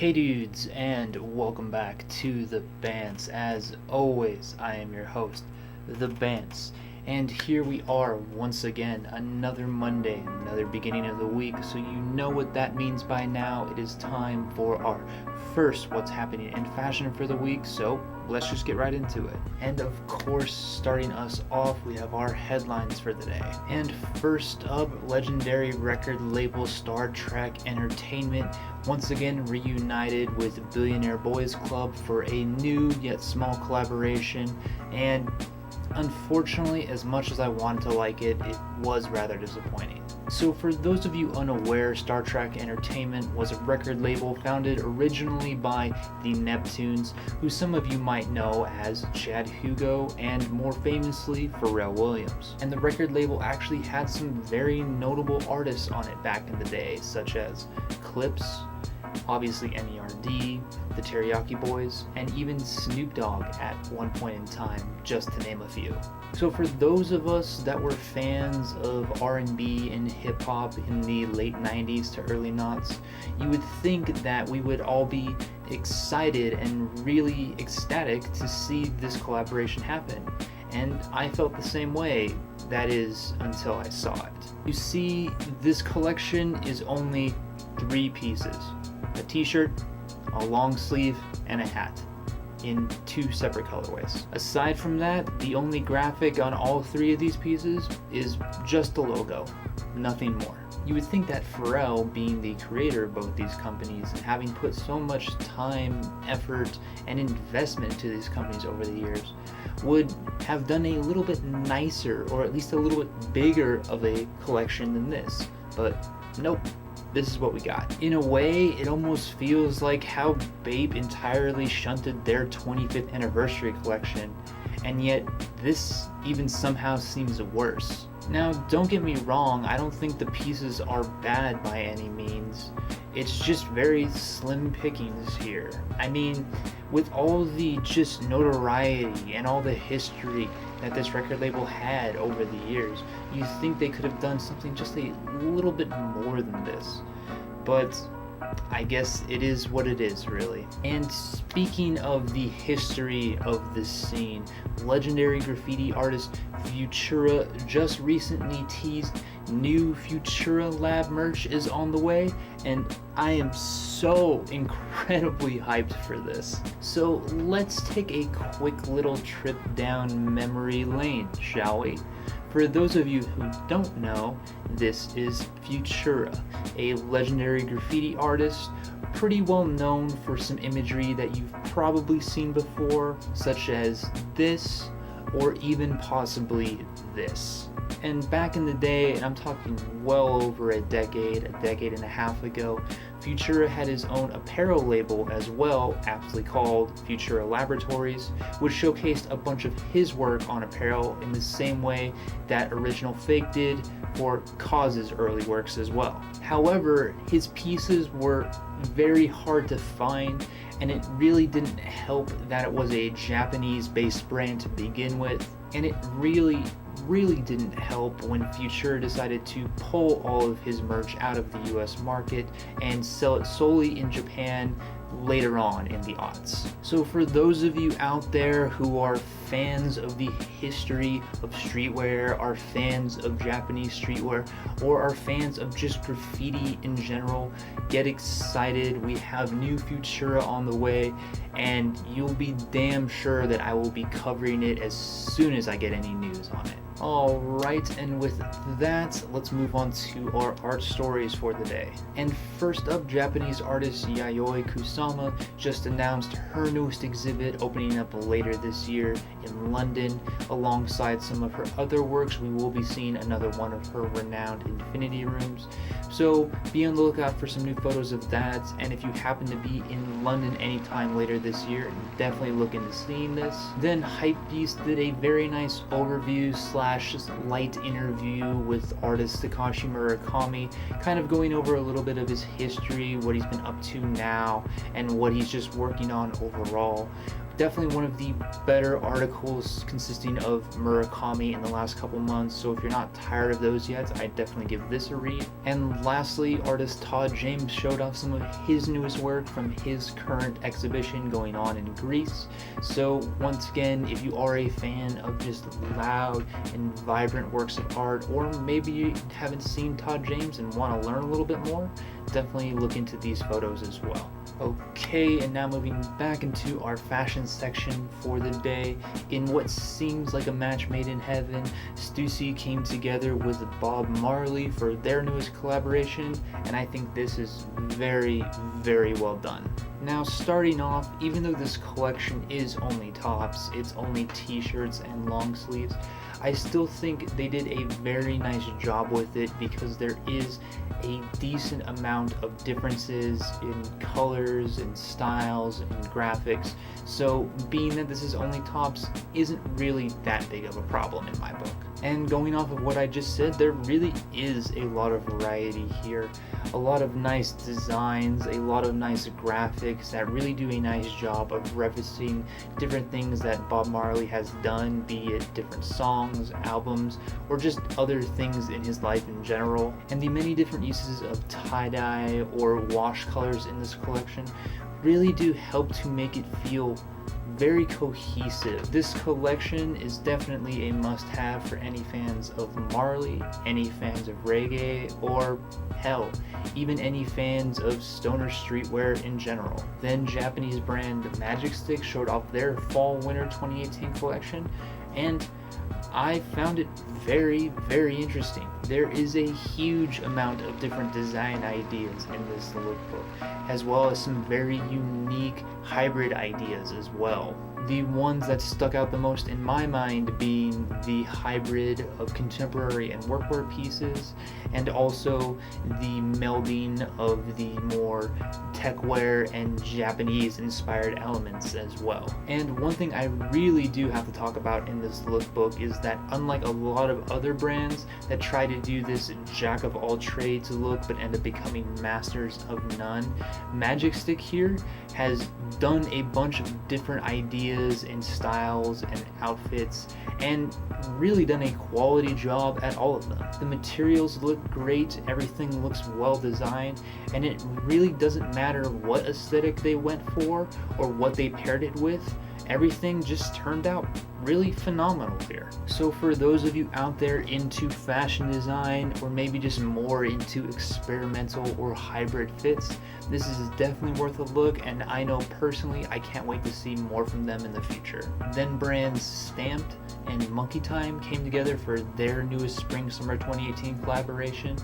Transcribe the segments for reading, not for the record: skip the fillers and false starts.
Hey dudes, and welcome back to the Bantz. As always, I am your host, the Bantz, and here we are once again, another Monday, another beginning of the week, so you know what that means by now. It is time for our first What's Happening in Fashion for the week, so let's just get right into it. And of course, starting us off, we have our headlines for the day. And first up, legendary record label Star Trak Entertainment once again reunited with Billionaire Boys Club for a new yet small collaboration, and unfortunately, as much as I wanted to like it, it was rather disappointing. So for those of you unaware, Star Trak Entertainment was a record label founded originally by the Neptunes, who some of you might know as Chad Hugo and more famously Pharrell Williams. And the record label actually had some very notable artists on it back in the day, such as Clips, obviously NERD, the Teriyaki Boys, and even Snoop Dogg at one point in time, just to name a few. So for those of us that were fans of R&B and hip-hop in the late 90s to early noughts, you would think that we would all be excited and really ecstatic to see this collaboration happen. And I felt the same way, that is, until I saw it. You see, this collection is only 3 pieces. A t-shirt, a long sleeve, and a hat in 2 separate colorways. Aside from that, the only graphic on all 3 of these pieces is just the logo, nothing more. You would think that Pharrell, being the creator of both these companies, having put so much time, effort, and investment into these companies over the years, would have done a little bit nicer, or at least a little bit bigger of a collection than this, but nope. This is what we got. In a way, it almost feels like how Bape entirely shunted their 25th anniversary collection, and yet this even somehow seems worse. Now, don't get me wrong, I don't think the pieces are bad by any means. It's just very slim pickings here. I mean, with all the just notoriety and all the history that this record label had over the years, you think they could have done something just a little bit more than this. But I guess it is what it is, really. And speaking of the history of this scene, legendary graffiti artist Futura just recently teased new Futura Lab merch is on the way, and I am so incredibly hyped for this. So let's take a quick little trip down memory lane, shall we? For those of you who don't know, this is Futura, a legendary graffiti artist, pretty well known for some imagery that you've probably seen before, such as this, or even possibly this. And back in the day, and I'm talking well over a decade and a half ago, Futura had his own apparel label as well, aptly called Futura Laboratories, which showcased a bunch of his work on apparel in the same way that Original Fake did for Cause's early works as well. However, his pieces were very hard to find, and it really didn't help that it was a Japanese-based brand to begin with, and it really didn't help when Futura decided to pull all of his merch out of the US market and sell it solely in Japan later on in the aughts. So for those of you out there who are fans of the history of streetwear, are fans of Japanese streetwear, or are fans of just graffiti in general, get excited. We have new Futura on the way, and you'll be damn sure that I will be covering it as soon as I get any news on it. Alright, and with that, let's move on to our art stories for the day. And first up, Japanese artist Yayoi Kusama just announced her newest exhibit opening up later this year in London. Alongside some of her other works, we will be seeing another one of her renowned infinity rooms. So be on the lookout for some new photos of that, and if you happen to be in London anytime later this year, definitely look into seeing this. Then Hypebeast did a very nice overview / just light interview with artist Takashi Murakami, kind of going over a little bit of his history, what he's been up to now, and what he's just working on overall. definitely one of the better articles consisting of Murakami in the last couple months, so if you're not tired of those yet, I'd definitely give this a read. And lastly, artist Todd James showed off some of his newest work from his current exhibition going on in Greece. So once again, if you are a fan of just loud and vibrant works of art, or maybe you haven't seen Todd James and want to learn a little bit more, definitely look into these photos as well. Okay, and now moving back into our fashion section for the day. In what seems like a match made in heaven, Stussy came together with Bob Marley for their newest collaboration, and I think this is very, very well done. Now, starting off, even though this collection is only tops, it's only t-shirts and long sleeves, I still think they did a very nice job with it because there is a decent amount of differences in colors and styles and graphics. So being that this is only tops isn't really that big of a problem in my book. And going off of what I just said, there really is a lot of variety here. A lot of nice designs, a lot of nice graphics that really do a nice job of referencing different things that Bob Marley has done, be it different songs, albums, or just other things in his life in general. And the many different uses of tie-dye or wash colors in this collection really do help to make it feel very cohesive. This collection is definitely a must-have for any fans of Marley, any fans of reggae, or hell, even any fans of stoner streetwear in general. Then Japanese brand Magic Stick showed off their Fall/Winter 2018 collection, and I found it very, very interesting. There is a huge amount of different design ideas in this lookbook, as well as some very unique hybrid ideas as well. The ones that stuck out the most in my mind being the hybrid of contemporary and workwear pieces, and also the melding of the more techwear and Japanese inspired elements as well. And one thing I really do have to talk about in this lookbook is that unlike a lot of other brands that try to do this jack of all trades look but end up becoming masters of none, Magic Stick here has done a bunch of different ideas and styles and outfits and really done a quality job at all of them. The materials look great, everything looks well designed, and it really doesn't matter what aesthetic they went for or what they paired it with. Everything just turned out really phenomenal here. So for those of you out there into fashion design, or maybe just more into experimental or hybrid fits, this is definitely worth a look, and I know personally I can't wait to see more from them in the future. Then brands Stamped and Monkey Time came together for their newest Spring/Summer 2018 collaboration,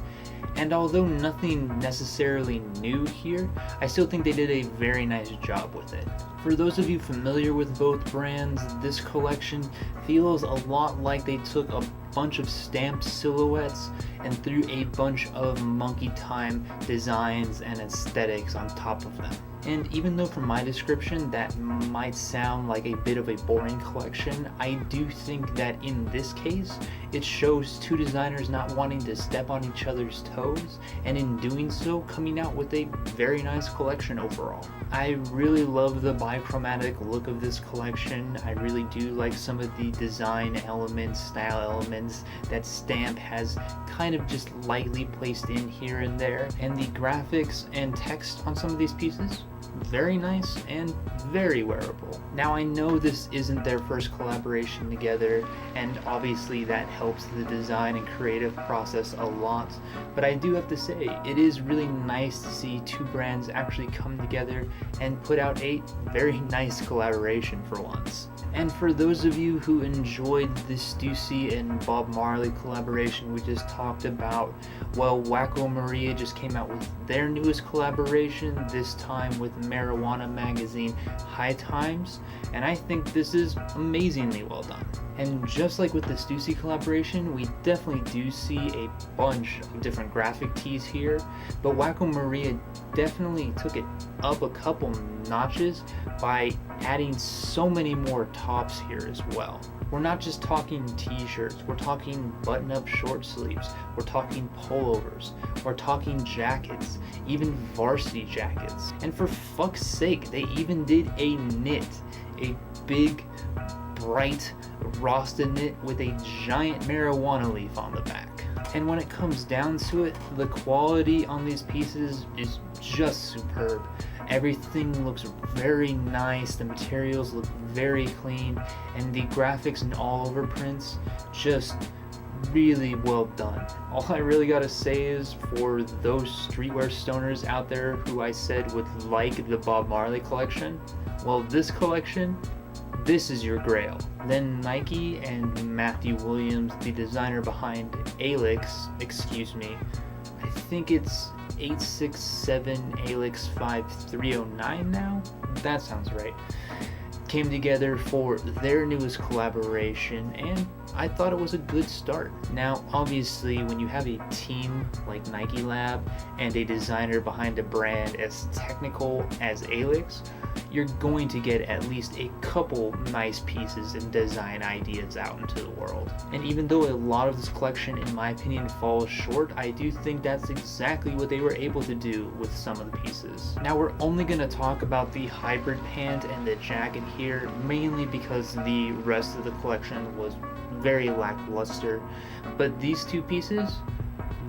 and although nothing necessarily new here, I still think they did a very nice job with it. For those of you familiar with both brands, this collection feels a lot like they took a bunch of stamped silhouettes and threw a bunch of Monkey Time designs and aesthetics on top of them. And even though from my description that might sound like a bit of a boring collection, I do think that in this case, it shows two designers not wanting to step on each other's toes, and in doing so, coming out with a very nice collection overall. I really love the bichromatic look of this collection. I really do like some of the design elements, style elements that Stamp has kind of just lightly placed in here and there, and the graphics and text on some of these pieces, very nice and very wearable. Now I know this isn't their first collaboration together, and obviously that helps the design and creative process a lot, but I do have to say it is really nice to see two brands actually come together and put out a very nice collaboration for once. And for those of you who enjoyed the Stussy and Bob Marley collaboration we just talked about, well, Wacko Maria just came out with their newest collaboration, this time with marijuana magazine High Times, and I think this is amazingly well done. And just like with the Stussy collaboration, we definitely do see a bunch of different graphic tees here, but Wacko Maria definitely took it up a couple notches by adding so many more tops here as well. We're not just talking t-shirts, we're talking button-up short sleeves, we're talking pullovers, we're talking jackets, even varsity jackets. And for fuck's sake, they even did a knit, a big, bright, frosted knit with a giant marijuana leaf on the back. And when it comes down to it, the quality on these pieces is just superb. Everything looks very nice, the materials look very clean, and the graphics and all over prints just really well done. All I really gotta say is, for those streetwear stoners out there who I said would like the Bob Marley collection, well, this collection, this is your grail. Then Nike and Matthew Williams, the designer behind Alix, I think it's 867 Alix 5309 now? That sounds right. Came together for their newest collaboration, and I thought it was a good start. Now, obviously, when you have a team like Nike Lab and a designer behind a brand as technical as Alix, you're going to get at least a couple nice pieces and design ideas out into the world. And even though a lot of this collection, in my opinion, falls short, I do think that's exactly what they were able to do with some of the pieces. Now, we're only going to talk about the hybrid pant and the jacket here, mainly because the rest of the collection was very lackluster, but these two pieces,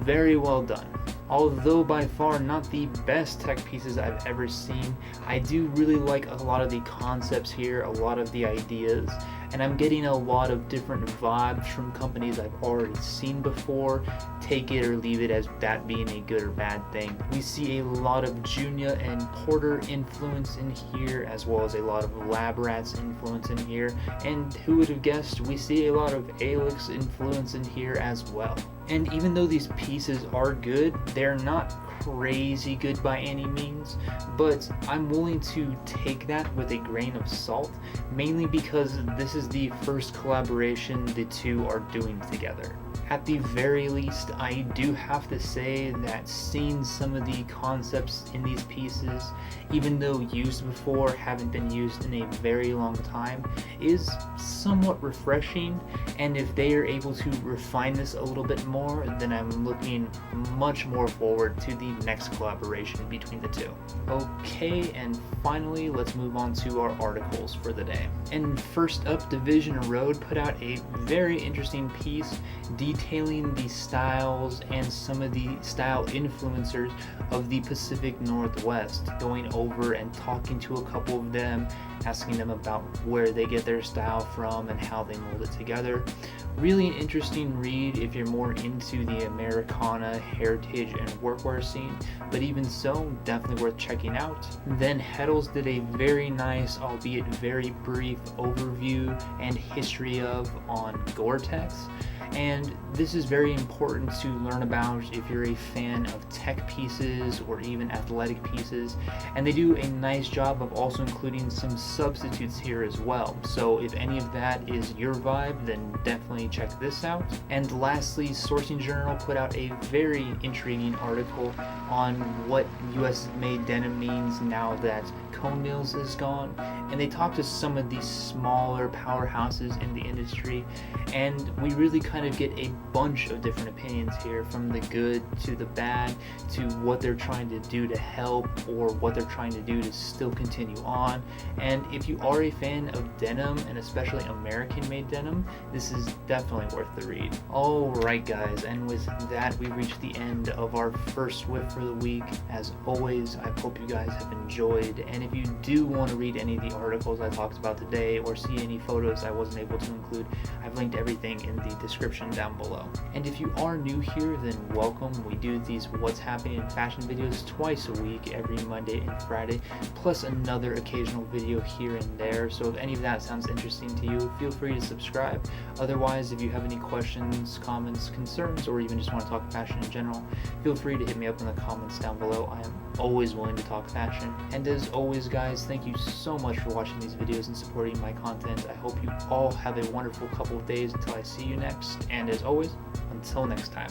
very well done. Although by far not the best tech pieces I've ever seen, I do really like a lot of the concepts here, a lot of the ideas, and I'm getting a lot of different vibes from companies I've already seen before. Take it or leave it as that being a good or bad thing. We see a lot of Junya and Porter influence in here, as well as a lot of Lab Rats influence in here, and who would have guessed we see a lot of Alix influence in here as well. And even though these pieces are good, they're not crazy good by any means, but I'm willing to take that with a grain of salt, mainly because this is the first collaboration the two are doing together. At the very least, I do have to say that seeing some of the concepts in these pieces, even though used before, haven't been used in a very long time, is somewhat refreshing, and if they are able to refine this a little bit more, then I'm looking much more forward to the next collaboration between the two. Okay, and finally, let's move on to our articles for the day. And first up, Division Road put out a very interesting piece detailing the styles and some of the style influencers of the Pacific Northwest, going over and talking to a couple of them, asking them about where they get their style from and how they mold it together. Really an interesting read if you're more into the Americana, heritage, and workwear scene, but even so, definitely worth checking out. Then Heddles did a very nice, albeit very brief, overview and history on Gore-Tex. And this is very important to learn about if you're a fan of tech pieces or even athletic pieces, and they do a nice job of also including some substitutes here as well. So if any of that is your vibe, then definitely check this out. And lastly, Sourcing Journal put out a very intriguing article on what US made denim means now that Cone Mills is gone, and they talked to some of these smaller powerhouses in the industry, and we really kind of get a bunch of different opinions here, from the good to the bad to what they're trying to do to help or what they're trying to do to still continue on. And if you are a fan of denim, and especially American made denim, this is definitely worth the read. Alright guys, and with that we reach the end of our first whip for the week. As always, I hope you guys have enjoyed, and if you do want to read any of the articles I talked about today or see any photos I wasn't able to include, I've linked everything in the description down below. And if you are new here, then welcome. We do these What's Happening in Fashion videos twice a week, every Monday and Friday, plus another occasional video here and there. So if any of that sounds interesting to you, feel free to subscribe. Otherwise, if you have any questions, comments, concerns, or even just want to talk fashion in general, feel free to hit me up in the comments down below. I am always willing to talk fashion. And as always guys, thank you so much for watching these videos and supporting my content. I hope you all have a wonderful couple of days until I see you next, and as always, until next time.